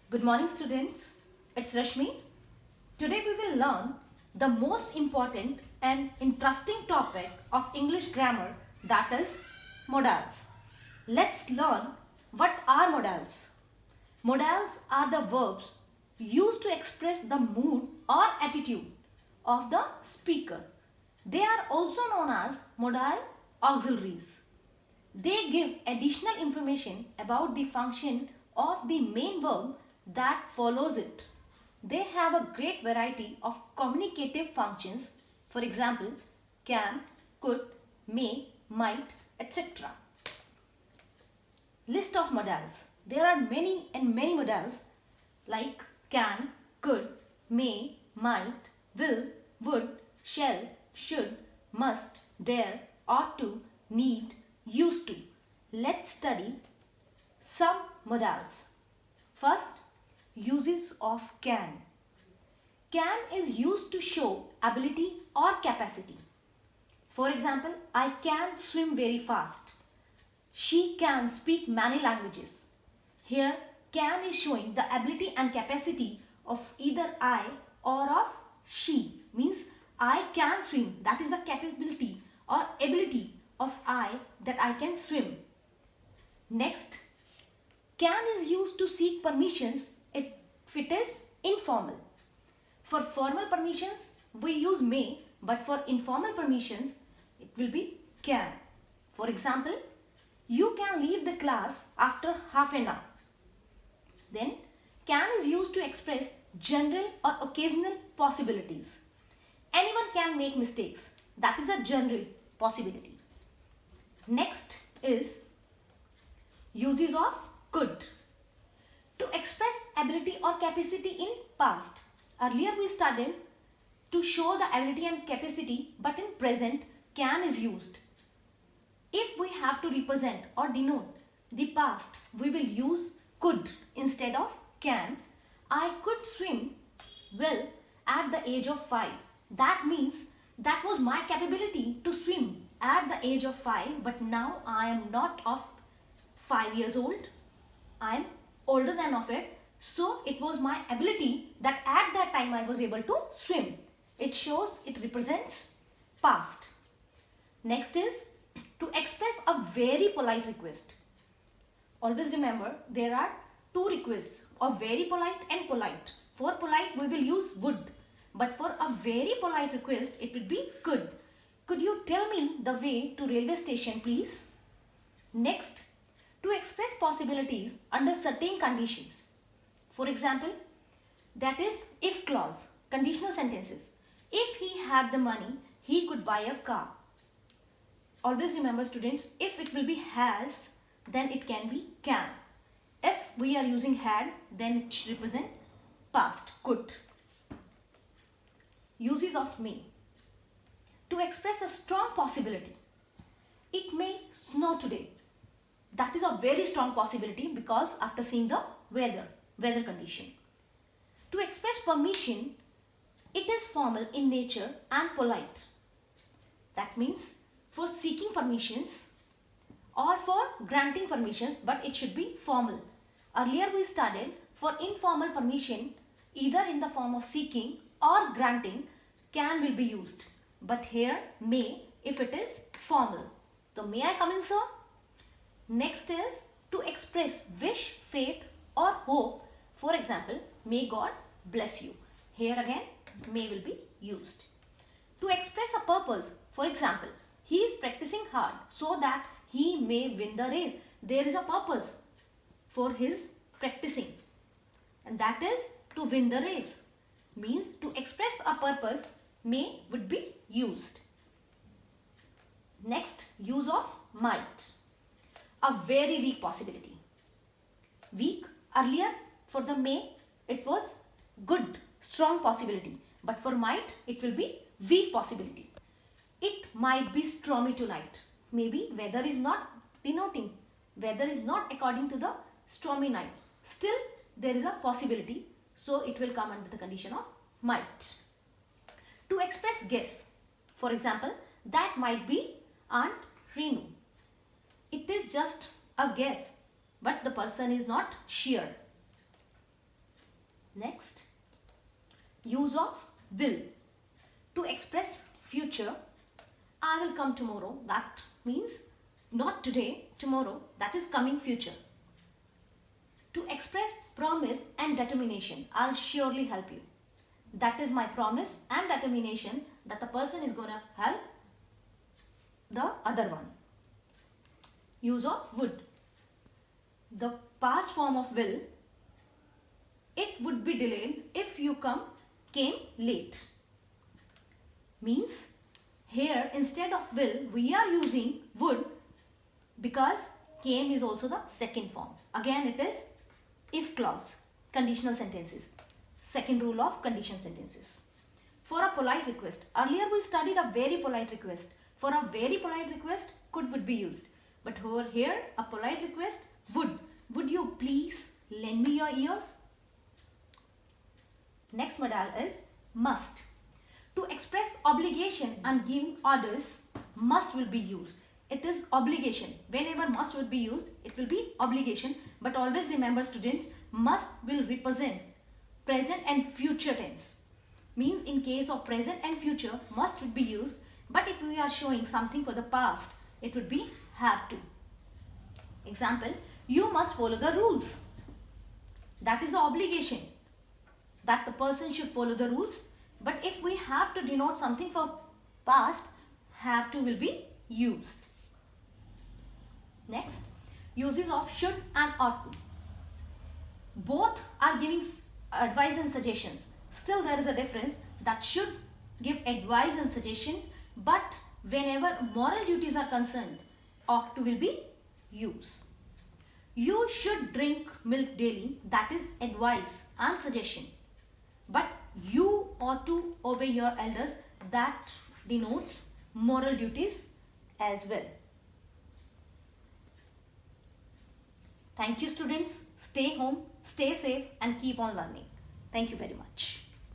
Good morning students, it's Rashmi. Today we will learn the most important and interesting topic of English grammar, that is modals. Let's learn what are modals. Modals are the verbs used to express the mood or attitude of the speaker. They are also known as modal auxiliaries. They give additional information about the function of the main verb that follows it. They have a great variety of communicative functions, for example, can, could, may, might, etc. List of modals. There are many and many modals like can, could, may, might, will, would, shall, should, must, dare, ought to, need, used to. Let's study some modals. First, uses of can. Can is used to show ability or capacity. For example, I can swim very fast. She can speak many languages. Here, can is showing the ability and capacity of either I or of she. Means I can swim. That is the capability or ability of I that I can swim. Next, can is used to seek permissions if it is informal. For formal permissions, we use may, but for informal permissions, it will be can. For example, you can leave the class after half an hour. Then, can is used to express general or occasional possibilities. Anyone can make mistakes. That is a general possibility. Next is uses of could. To express ability or capacity in past. Earlier we studied to show the ability and capacity, but in present can is used. If we have to represent or denote the past, we will use could instead of can. I could swim well at the age of 5. That means that was my capability to swim at the age of 5, but now I am not of 5 years old. I am older than of it. So it was my ability that at that time I was able to swim. It shows, it represents past. Next is to express a very polite request. Always remember there are two requests of very polite and polite. For polite we will use would, but for a very polite request it would be could. Could you tell me the way to railway station please? Next, to express possibilities under certain conditions. For example, that is if clause, conditional sentences. If he had the money, he could buy a car. Always remember students, if it will be has, then it can be can. If we are using had, then it should represent past, could. Uses of may. To express a strong possibility. It may snow today. That is a very strong possibility because after seeing the weather condition. To express permission, it is formal in nature and polite. That means for seeking permissions or for granting permissions, but it should be formal. Earlier we studied for informal permission, either in the form of seeking or granting, can will be used. But here may if it is formal. So may I come in, sir? Next is to express wish, faith or hope. For example, may God bless you. Here again may will be used. To express a purpose. For example, he is practicing hard so that he may win the race. There is a purpose for his practicing, and that is to win the race. Means to express a purpose, may would be used. Next, use of might. A very weak possibility. Weak, earlier for the may it was good, strong possibility, but for might it will be weak possibility. It might be stormy tonight. Maybe weather is not denoting, weather is not according to the stormy night. Still there is a possibility, so it will come under the condition of might. To express guess. For example, that might be Aunt Renu. It is just a guess, but the person is not sure. Next, use of will. To express future, I will come tomorrow. That means not today, tomorrow. That is coming future. To express promise and determination, I'll surely help you. That is my promise and determination that the person is going to help the other one. Use of would. The past form of will, it would be delayed if you came late. Means here instead of will we are using would because came is also the second form. Again it is if clause, conditional sentences. Second rule of conditional sentences. For a polite request, earlier we studied a very polite request. For a very polite request, could would be used. But over here, a polite request, would. Would you please lend me your ears? Next modal is must. To express obligation and give orders, must will be used. It is obligation. Whenever must will be used, it will be obligation. But always remember students, must will represent present and future tense. Means in case of present and future, must would be used. But if we are showing something for the past, it would be have to. Example, you must follow the rules. That is the obligation that the person should follow the rules. But if we have to denote something for past, have to will be used. Next, uses of should and ought to. Both are giving advice and suggestions. Still there is a difference that should give advice and suggestions, but whenever moral duties are concerned, ought to will be used. You should drink milk daily, that is advice and suggestion. But you ought to obey your elders, that denotes moral duties as well. Thank you students. Stay home, stay safe and keep on learning. Thank you very much.